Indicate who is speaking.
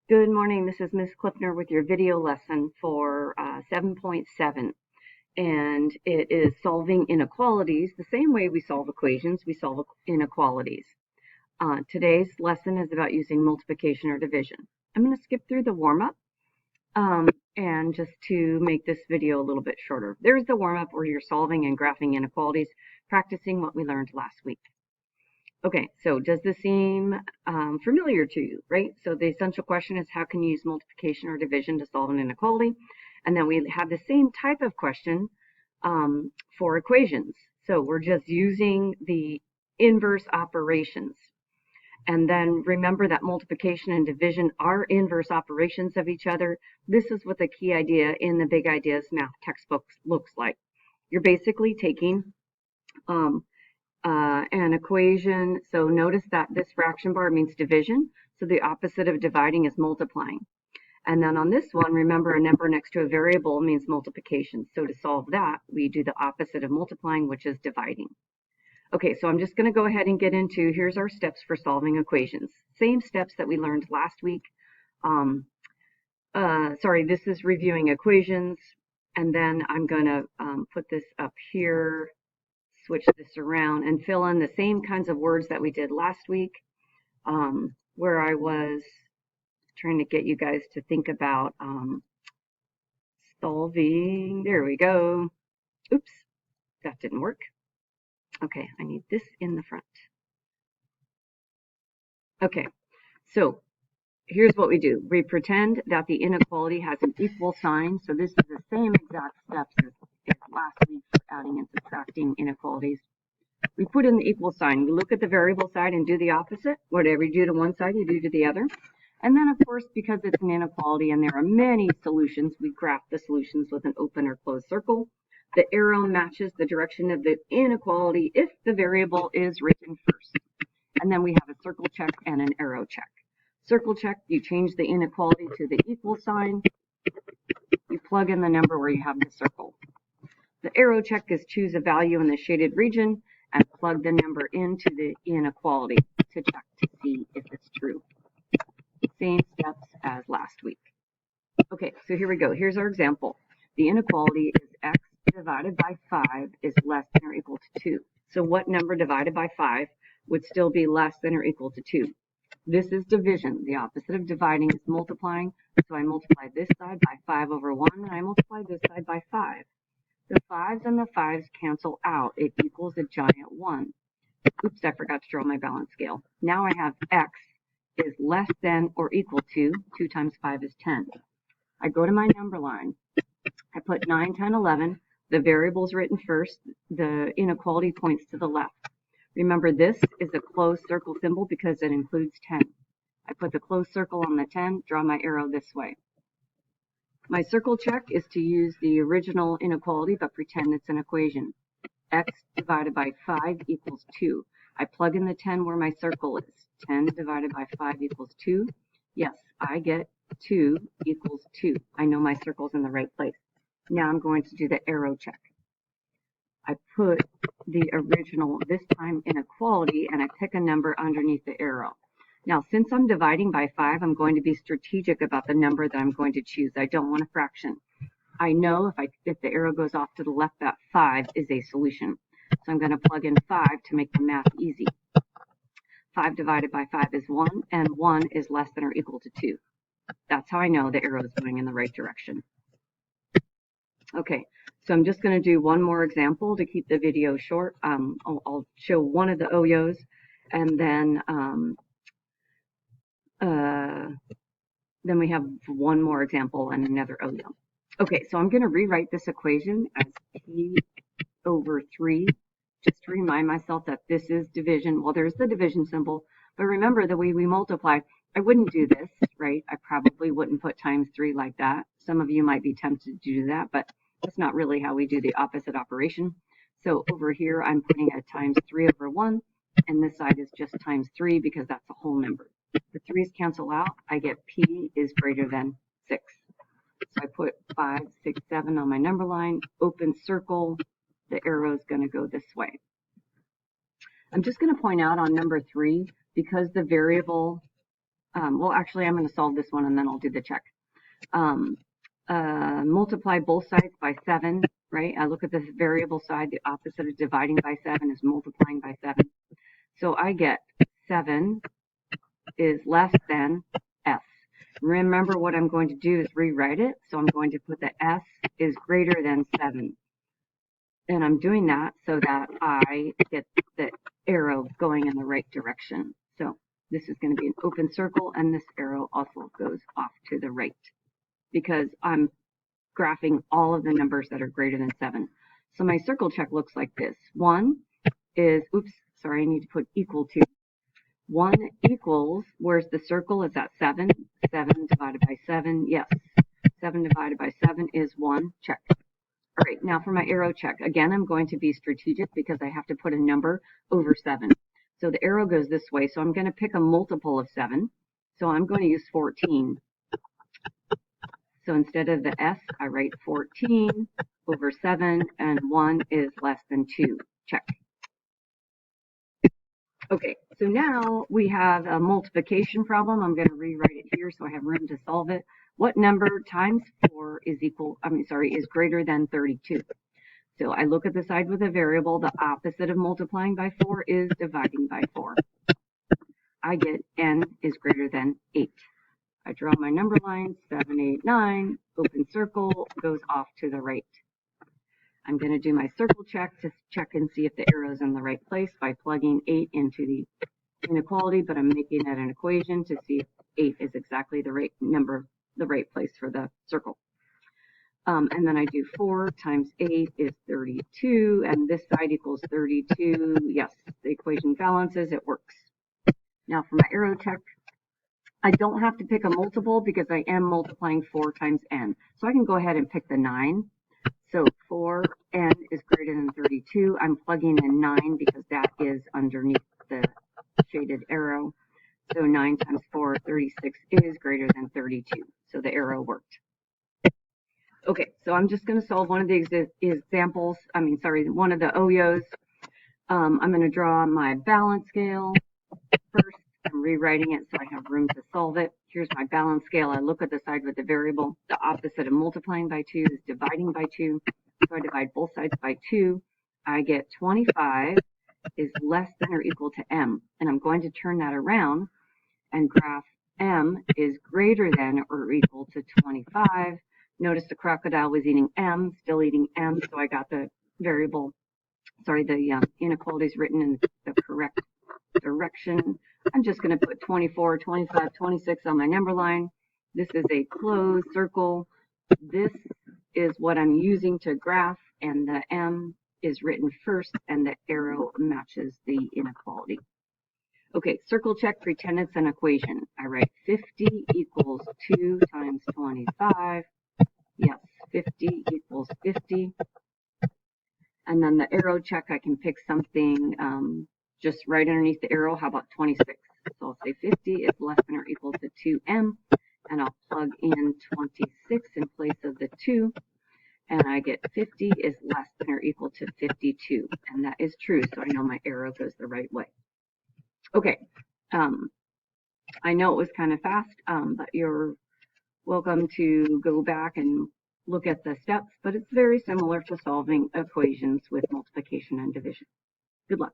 Speaker 1: Good morning, this is Ms. Cliffner with your video lesson for 7.7, and it is solving inequalities. The same way we solve equations, we solve inequalities. Today's lesson is about using multiplication or division. I'm going to skip through the warm-up and just to make this video a little bit shorter. There's the warm-up where you're solving and graphing inequalities, practicing what we learned last week. Okay, so does this seem familiar to you, right? So the essential question is how can you use multiplication or division to solve an inequality? And then we have the same type of question for equations. So we're just using the inverse operations. And then remember that multiplication and division are inverse operations of each other. This is what the key idea in the Big Ideas math textbook looks like. You're basically taking an equation. So notice that this fraction bar means division. So the opposite of dividing is multiplying. And then on this one, remember a number next to a variable means multiplication. So to solve that, we do the opposite of multiplying, which is dividing. Okay, so I'm just going to go ahead and get into, here's our steps for solving equations. Same steps that we learned last week. This is reviewing equations. And then I'm going to put this up here, switch this around and fill in the same kinds of words that we did last week, where I was trying to get you guys to think about solving. There we go. Oops, that didn't work. Okay, I need this in the front. Okay, so here's what we do. We pretend that the inequality has an equal sign. So this is the same exact steps as last week for adding and subtracting inequalities. We put in the equal sign. We look at the variable side and do the opposite. Whatever you do to one side, you do to the other. And then, of course, because it's an inequality and there are many solutions, we graph the solutions with an open or closed circle. The arrow matches the direction of the inequality if the variable is written first. And then we have a circle check and an arrow check. Circle check, you change the inequality to the equal sign. You plug in the number where you have the circle. The arrow check is choose a value in the shaded region and plug the number into the inequality to check to see if it's true. Same steps as last week. Okay, so here we go. Here's our example. The inequality is x divided by 5 is less than or equal to 2. So what number divided by 5 would still be less than or equal to 2? This is division. The opposite of dividing is multiplying. So I multiply this side by 5 over 1, and I multiply this side by 5. The 5s and the 5s cancel out. It equals a giant 1. Oops, I forgot to draw my balance scale. Now I have x is less than or equal to 2 times 5 is 10. I go to my number line. I put 9, 10, 11. The variable's written first. The inequality points to the left. Remember, this is a closed circle symbol because it includes 10. I put the closed circle on the 10, draw my arrow this way. My circle check is to use the original inequality, but pretend it's an equation. X divided by 5 equals 2. I plug in the 10 where my circle is. 10 divided by 5 equals 2. Yes, I get 2 equals 2. I know my circle's in the right place. Now I'm going to do the arrow check. I put the original, this time inequality, and I pick a number underneath the arrow. Now, since I'm dividing by 5, I'm going to be strategic about the number that I'm going to choose. I don't want a fraction. I know if the arrow goes off to the left, that 5 is a solution. So I'm going to plug in 5 to make the math easy. 5 divided by 5 is 1, and 1 is less than or equal to 2. That's how I know the arrow is going in the right direction. Okay, so I'm just going to do one more example to keep the video short. I'll show one of the OYOs, and then we have one more example and another OYO. Okay, so I'm going to rewrite this equation as p over 3, just to remind myself that this is division. Well, there's the division symbol, but remember the way we multiply, I wouldn't do this, right? I probably wouldn't put times 3 like that. Some of you might be tempted to do that, but that's not really how we do the opposite operation. So over here, I'm putting a times 3 over 1, and this side is just times 3 because that's a whole number. The 3's cancel out. I get p is greater than 6. So I put 5, 6, 7 on my number line, open circle. The arrow is going to go this way. I'm just going to point out on number 3, because the variable well, actually, I'm going to solve this one and then I'll do the check. Multiply both sides by 7, right? I look at this variable side. The opposite of dividing by 7 is multiplying by 7. So I get 7 is less than S. Remember, what I'm going to do is rewrite it. So I'm going to put that S is greater than 7. And I'm doing that so that I get the arrow going in the right direction. So this is going to be an open circle, and this arrow also goes off to the right because I'm graphing all of the numbers that are greater than 7. So my circle check looks like this. 1 is, oops, sorry, I need to put equal to. 1 equals, where's the circle? Is that 7? 7 divided by 7, yes. 7 divided by 7 is 1, check. All right, now for my arrow check. Again, I'm going to be strategic because I have to put a number over 7. So the arrow goes this way, so I'm going to pick a multiple of 7. So I'm going to use 14. So instead of the S, I write 14 over 7, and 1 is less than 2. Check. Okay, so now we have a multiplication problem. I'm going to rewrite it here so I have room to solve it. What number times 4 is is greater than 32? So I look at the side with a variable. The opposite of multiplying by 4 is dividing by 4. I get n is greater than 8. I draw my number line, 7, 8, 9, open circle, goes off to the right. I'm going to do my circle check to check and see if the arrow is in the right place by plugging 8 into the inequality, but I'm making that an equation to see if 8 is exactly the right number, the right place for the circle. And then I do 4 times 8 is 32, and this side equals 32. Yes, the equation balances, it works. Now for my arrow check, I don't have to pick a multiple because I am multiplying 4 times n. So I can go ahead and pick the 9. So 4n is greater than 32. I'm plugging in 9 because that is underneath the shaded arrow. So 9 times 4, 36 is greater than 32. So the arrow worked. Okay, so I'm just going to solve one of the examples. One of the OYOs. I'm going to draw my balance scale first. I'm rewriting it so I have room to solve it. Here's my balance scale. I look at the side with the variable. The opposite of multiplying by 2 is dividing by 2. So I divide both sides by 2. I get 25 is less than or equal to m. And I'm going to turn that around and graph m is greater than or equal to 25. Notice the crocodile was eating m, still eating m, so I got the inequalities written in the correct direction. I'm just going to put 24, 25, 26 on my number line. This is a closed circle. This is what I'm using to graph, and the m is written first, and the arrow matches the inequality. Okay, circle check, pretend it's an equation. I write 50 equals 2 times 25. Yes, 50 equals 50. And then the arrow check, I can pick something just right underneath the arrow. How about 26? So I'll say 50 is less than or equal to 2m, and I'll plug in 26 in place of the 2, and I get 50 is less than or equal to 52, and that is true, so I know my arrow goes the right way. Okay, I know it was kind of fast, but you're welcome to go back and look at the steps, but it's very similar to solving equations with multiplication and division. Good luck.